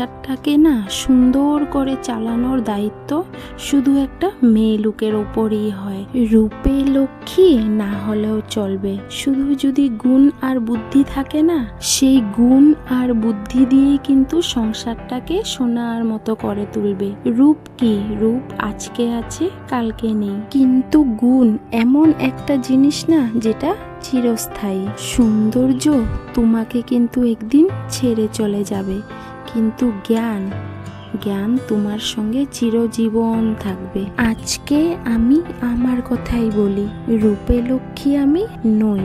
সংসারটাকে না সুন্দর করে চালানোর দায়িত্ব শুধু একটা মেয়ে লোকের ওপরেই হয়। রূপে লক্ষ্মী না হলেও চলবে, শুধু যদি গুণ আর বুদ্ধি থাকে না, সেই গুণ আর বুদ্ধি দিয়েই কিন্তু সংসারটাকে সোনার মতো করে তুলবে। রূপ কি? রূপ আজকে আছে কালকে নেই, কিন্তু গুণ এমন একটা জিনিস না যেটা চিরস্থায়ী। সৌন্দর্য তোমাকে কিন্তু একদিন ছেড়ে চলে যাবে, কিন্তু জ্ঞান তোমার সঙ্গে চিরজীবন থাকবে। আজকে আমি আমার কথাই বলি, রূপে লক্ষ্মী আমি নই,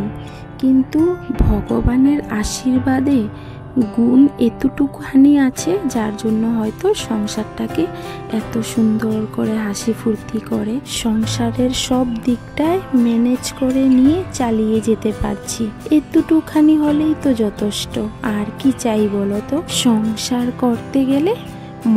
কিন্তু ভগবানের আশীর্বাদে গুণ এতটুকুখানি আছে যার জন্য হয়তো সংসারটাকে এত সুন্দর করে হাসি ফুর্তি করে সংসারের সব দিকটায় ম্যানেজ করে নিয়ে চালিয়ে যেতে পারছি। এতটুকুখানি হলেই তো যথেষ্ট। আর কি চাই বলো তো? সংসার করতে গেলে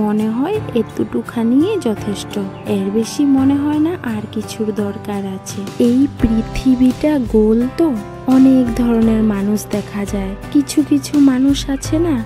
মনে হয় এতটুকুখানি যথেষ্ট, এর বেশি মনে হয় না আর কিছুর দরকার আছে। এই পৃথিবীটা গোল তো, অনেক ধরনের মানুষ দেখা যায়। কিছু কিছু মানুষ আছে না,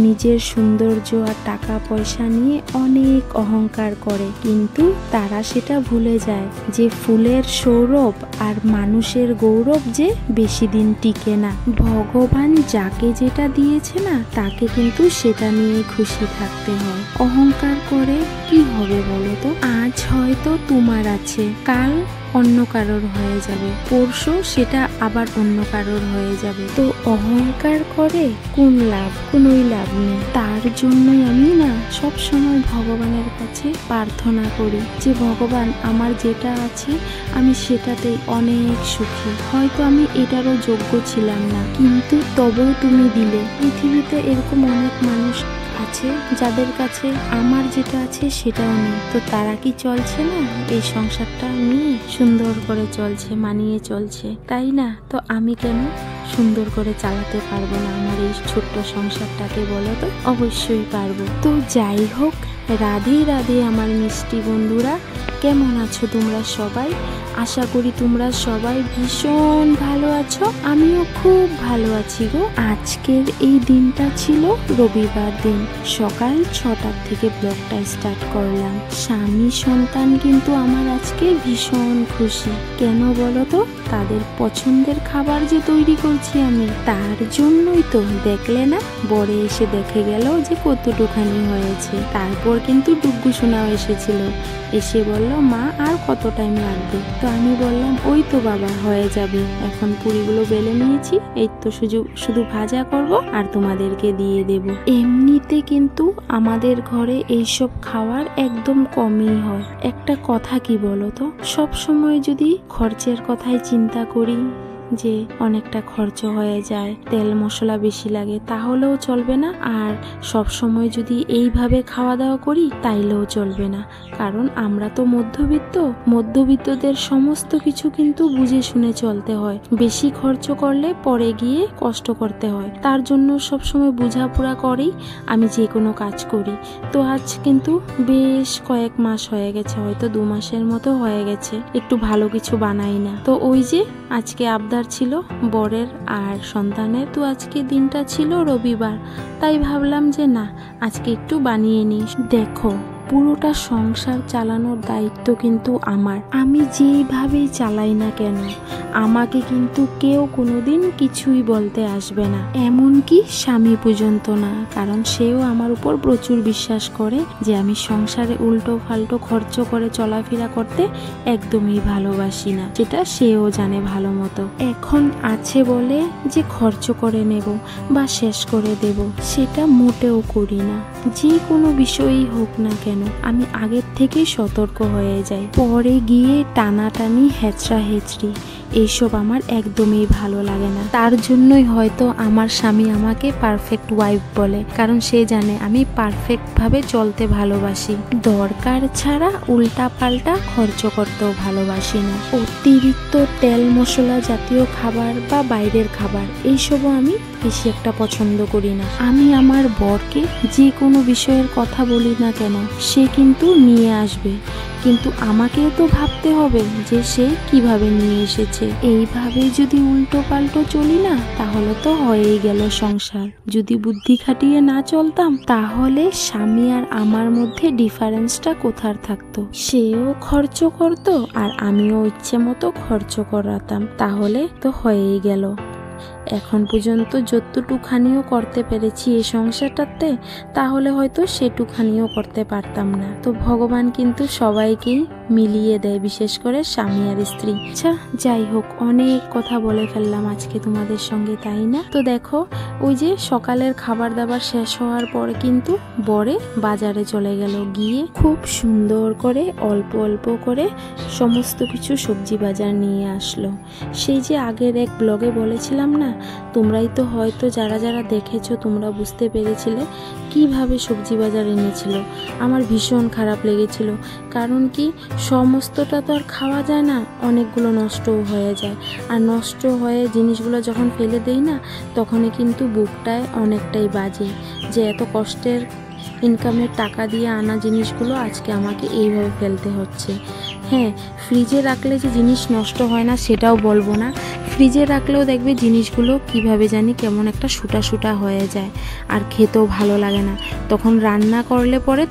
নিজের সৌন্দর্য আর টাকা পয়সা নিয়ে অনেক অহংকার করে, কিন্তু তারা সেটা ভুলে যায় যে ফুলের সৌরভ আর মানুষের গৌরব যে বেশি দিন টিকে না। ভগবান যাকে যেটা দিয়েছে না, তাকে কিন্তু সেটা নিয়ে খুশি থাকতে হয়। অহংকার করে কি হবে বলো তো? আজ হয়তো তোমার আছে, কাল অন্য কারোর হয়ে যাবে, পরশু সেটা আবার অন্য কারোর হয়ে যাবে। তো অহংকার করে কোন লাভ? কোনোই লাভ নেই। তার জন্যই আমি না সব সময় ভগবানের কাছে প্রার্থনা করি যে ভগবান, আমার যেটা আছে আমি সেটাতেই অনেক সুখী। হয়তো আমি এটারও যোগ্য ছিলাম না, কিন্তু তবেও তুমি দিলে। পৃথিবীতে এরকম অনেক মানুষ আছে যাদের কাছে আমার যেটা আছে সেটাও নেই, তো তারা কি চলছে না? এই সংসারটা নিয়ে সুন্দর করে চলছে, মানিয়ে চলছে, তাই না? তো আমি কেন সুন্দর করে চালাতে পারবো না আমার এই ছোট্ট সংসারটাকে বলো তো? অবশ্যই পারবো। তো যাই হোক, রাধে রাধে আমার মিষ্টি বন্ধুরা, কেমন আছো তোমরা সবাই? আশা করি তোমরা সবাই ভীষণ ভালো আছো, আমিও খুব ভালো আছি গো। আজকের এই দিনটা ছিল রবিবার দিন, সকাল 6টার থেকে ব্লগটা স্টার্ট করলাম। স্বামী সন্তান কিন্তু আমার আজকে ভীষণ খুশি। কেন বলো তো? তাদের পছন্দের খাবার যে তৈরি করছি আমি, তার জন্যই তো। দেখলে না, বরে এসে দেখে গেল যে কতটুখানি হয়েছে। তারপর কিন্তু ডুগ্গু সোনাও এসেছিল, এসে বলল মা আর কত টাইম লাগবে? তো আমি বললাম ওই তো বাবা হয়ে যাবে, এখন পুরিগুলো বেলে নিয়েছি, এই তো শুধু ভাজা করব আর তোমাদেরকে দিয়ে দেব। এমনিতে কিন্তু আমাদের ঘরে এইসব খাওয়ার একদম কমই হয়। একটা কথা কি বলো তো, সব সময় যদি খরচের কথাই চিন্তা করি যে অনেকটা খরচ হয়ে যায়, তেল মশলা বেশি লাগে, তাহলেও চলবে না। আর সব সময় যদি এইভাবে খাওয়া দাওয়া করি তাইলেও চলবে না, কারণ আমরা তো মধ্যবিত্তদের সমস্ত কিছু কিন্তু বুঝে শুনে চলতে হয়। বেশি খরচ করলে পরে গিয়ে কষ্ট করতে হয়, তার জন্য সবসময় বুঝাপড়া করেই আমি যে কোনো কাজ করি। তো আজ কিন্তু বেশ কয়েক মাস হয়ে গেছে, হয়তো 2 মাসের মতো হয়ে গেছে, একটু ভালো কিছু বানাই না। তো ওই যে আজকে আবদার ছিল বরের আর সন্তানের, তো আজকে দিনটা ছিল রবিবার, তাই ভাবলাম যে না আজকে একটু বানিয়ে নিই। দেখো, পুরোটা সংসার চালানোর দায়িত্ব কিন্তু আমার। আমি যেইভাবেই চালাই না কেন, আমাকে কিন্তু কেউ কোনোদিন কিছুই বলতে আসবে না, এমনকি স্বামী পর্যন্ত না, কারণ সেও আমার উপর প্রচুর বিশ্বাস করে যে আমি সংসারে উল্টো ফাল্টো খরচ করে চলাফেরা করতে একদমই ভালোবাসি না, যেটা সেও জানে ভালো মতো। এখন আছে বলে যে খরচ করে নেব বা শেষ করে দেব, সেটা মোটেও করি না। যে কোনো বিষয়ই হোক না কেন আমি আগের থেকেই সতর্ক হয়ে যাই, পরে গিয়ে টানাটানি হেঁচড়া হেঁচড়ি এইসব আমার একদমই ভালো লাগে না। তার জন্যই হয়তো আমার স্বামী আমাকে পারফেক্ট ওয়াইফ বলে, কারণ সে জানে আমি পারফেক্ট ভাবে চলতে ভালোবাসি, দরকার ছাড়া উল্টা পাল্টা খরচ করতেও ভালোবাসি না। অতিরিক্ত তেল মশলা জাতীয় খাবার বা বাইরের খাবার এইসবও আমি বেশি একটা পছন্দ করি না। আমি আমার বরকে যে কোনো বিষয়ের কথা বলি না কেন, সে কিন্তু নিয়ে আসবে, কিন্তু আমাকেও তো ভাবতে হবে যে সে কিভাবে নিয়ে এসেছে। এইভাবে যদি উল্টো পাল্টো চলি না, তাহলে তো হয়েই গেল সংসার। যদি বুদ্ধি খাটিয়ে না চলতাম, তাহলে স্বামী আর আমার মধ্যে ডিফারেন্সটা কোথার থাকতো? সেও খরচ করতো আর আমিও ইচ্ছে মতো খরচ করাতাম, তাহলে তো হয়েই গেল। এখন পর্যন্ত যতটুখানিও করতে পেরেছি এই সংসারটাতে, তাহলে হয়তো সেটুখানিও করতে পারতাম না। তো ভগবান কিন্তু সবাইকেই মিলিয়ে দেয়, বিশেষ করে স্বামী আর স্ত্রী। আচ্ছা যাই হোক, অনেক কথা বলে ফেললাম আজকে তোমাদের সঙ্গে, তাই না? তো দেখো, ওই যে সকালের খাবার দাবার শেষ হওয়ার পরে কিন্তু বরে বাজারে চলে গেল, গিয়ে খুব সুন্দর করে অল্প অল্প করে সমস্ত কিছু সবজি বাজার নিয়ে আসলো। সেই যে আগের এক ব্লগে বলেছিলাম না, তোমরাই তো হয়তো যারা যারা দেখেছো তোমরা বুঝতে পেরেছিলে কিভাবে সবজি বাজার এনেছিল। আমার ভীষণ খারাপ লেগেছিল, কারণ কি সমস্তটা তো আর খাওয়া যায় না, অনেকগুলো নষ্টও হয়ে যায়। আর নষ্ট হয়ে জিনিসগুলো যখন ফেলে দেই না, তখনই কিন্তু বুকটায় অনেকটাই বাজে যে এত কষ্টের ইনকামের টাকা দিয়ে আনা জিনিসগুলো আজকে আমাকে এইভাবে ফেলতে হচ্ছে। হ্যাঁ, ফ্রিজে রাখলে যে জিনিস নষ্ট হয় না সেটাও বলবো না, ফ্রিজে রাখলেও দেখবে জিনিসগুলো কিভাবে জানি কেমন একটা শুটা শুটা হয়ে যায়, আর খেতেও ভালো লাগে না। তখন রান্না করলে পরে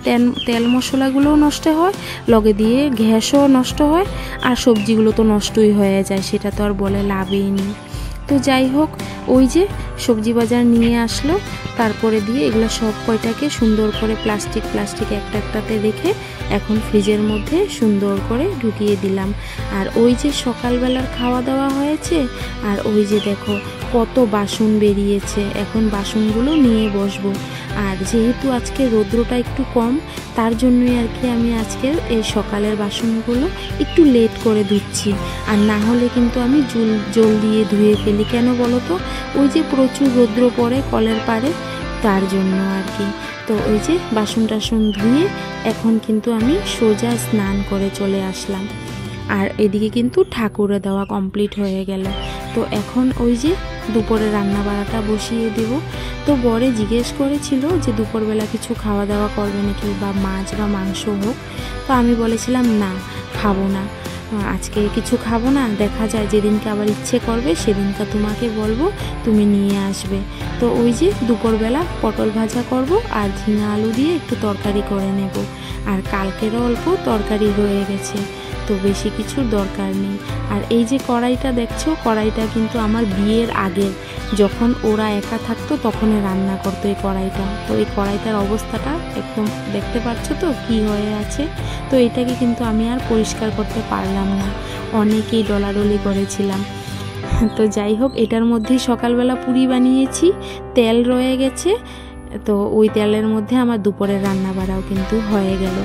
তেল মশলাগুলোও নষ্ট হয়, লগে দিয়ে গ্যাসও নষ্ট হয়, আর সবজিগুলো তো নষ্টই হয়ে যায়, সেটা তো আর বলে লাভই নেই। তো যাই হোক, ওই যে সবজি বাজার নিয়ে আসলো, তারপরে দিয়ে এগুলো সব কয়টাকে সুন্দর করে প্লাস্টিক একটা একটাতে রেখে এখন ফ্রিজের মধ্যে সুন্দর করে ঢুকিয়ে দিলাম। আর ওই যে সকালবেলার খাওয়া দাওয়া হয়েছে, আর ওই যে দেখো কত বাসন বেরিয়েছে, এখন বাসনগুলো নিয়ে বসবো। আর যেহেতু আজকে রৌদ্রটা একটু কম, তার জন্যই আর কি আমি আজকের এই সকালের বাসনগুলো একটু লেট করে ধুচ্ছি। আর না হলে কিন্তু আমি জল দিয়ে ধুয়ে ফেলি। কেন বলো তো? ওই যে প্রচুর রৌদ্র পড়ে কলের পাড়ে, তার জন্য আর কি। তো ওই যে বাসন টাসন ধুয়ে এখন কিন্তু আমি সোজা স্নান করে চলে আসলাম। আর এদিকে কিন্তু ঠাকুরে দেওয়া কমপ্লিট হয়ে গেল। তো এখন ওই যে দুপুরে রান্না বাড়াটা বসিয়ে দেব। তো বরে জিজ্ঞেস করেছিল যে দুপুরবেলা কিছু খাওয়া দাওয়া করবে নাকি, বা মাছ বা মাংস হোক। তো আমি বলেছিলাম না, খাবো না, আজকে কিছু খাবো না, দেখা যায় যেদিনকে আবার ইচ্ছে করবে সেদিনকে তোমাকে বলবো, তুমি নিয়ে আসবে। তো ওই যে দুপুরবেলা পটল ভাজা করব আর ঝিঙা আলু দিয়ে একটু তরকারি করে নেব। আর কালকেরও অল্প তরকারি রয়ে গেছে, তো বেশি কিছুর দরকার নেই। আর এই যে কড়াইটা দেখছো, কড়াইটা কিন্তু আমার বিয়ের আগে, যখন ওরা একা থাকতো তখন রান্না করতো এই কড়াইটা। তো এই কড়াইটার অবস্থাটা একদম দেখতে পাচ্ছ তো কি হয়ে আছে। তো এটাকে কিন্তু আমি আর পরিষ্কার করতে পারলাম না, অনেকেই ডলাডলি করেছিলাম। তো যাই হোক, এটার মধ্যেই সকালবেলা পুরি বানিয়েছি, তেল রয়ে গেছে। তো ওই তেলের মধ্যে আমার দুপুরের রান্না বাড়াও কিন্তু হয়ে গেল।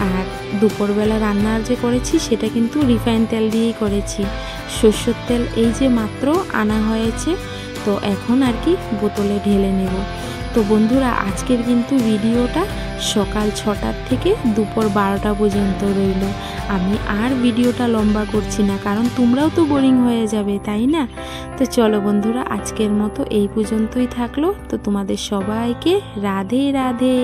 আর দুপুরবেলা রান্না যে করেছি সেটা কিন্তু রিফাইন তেল দিয়েই করেছি, সরষের তেল এই যে মাত্র আনা হয়েছে। তো এখন আর কি বোতলে ঢেলে নেব। তো বন্ধুরা, আজকের কিন্তু ভিডিওটা সকাল 6টার থেকে দুপুর 12টা পর্যন্ত রইল। আমি আর ভিডিওটা লম্বা করছি না, কারণ তোমরাও তো বোরিং হয়ে যাবে, তাই না? তো চলো বন্ধুরা, আজকের মতো এই পর্যন্তই থাকলো। তো তোমাদের সবাইকে রাধে রাধে।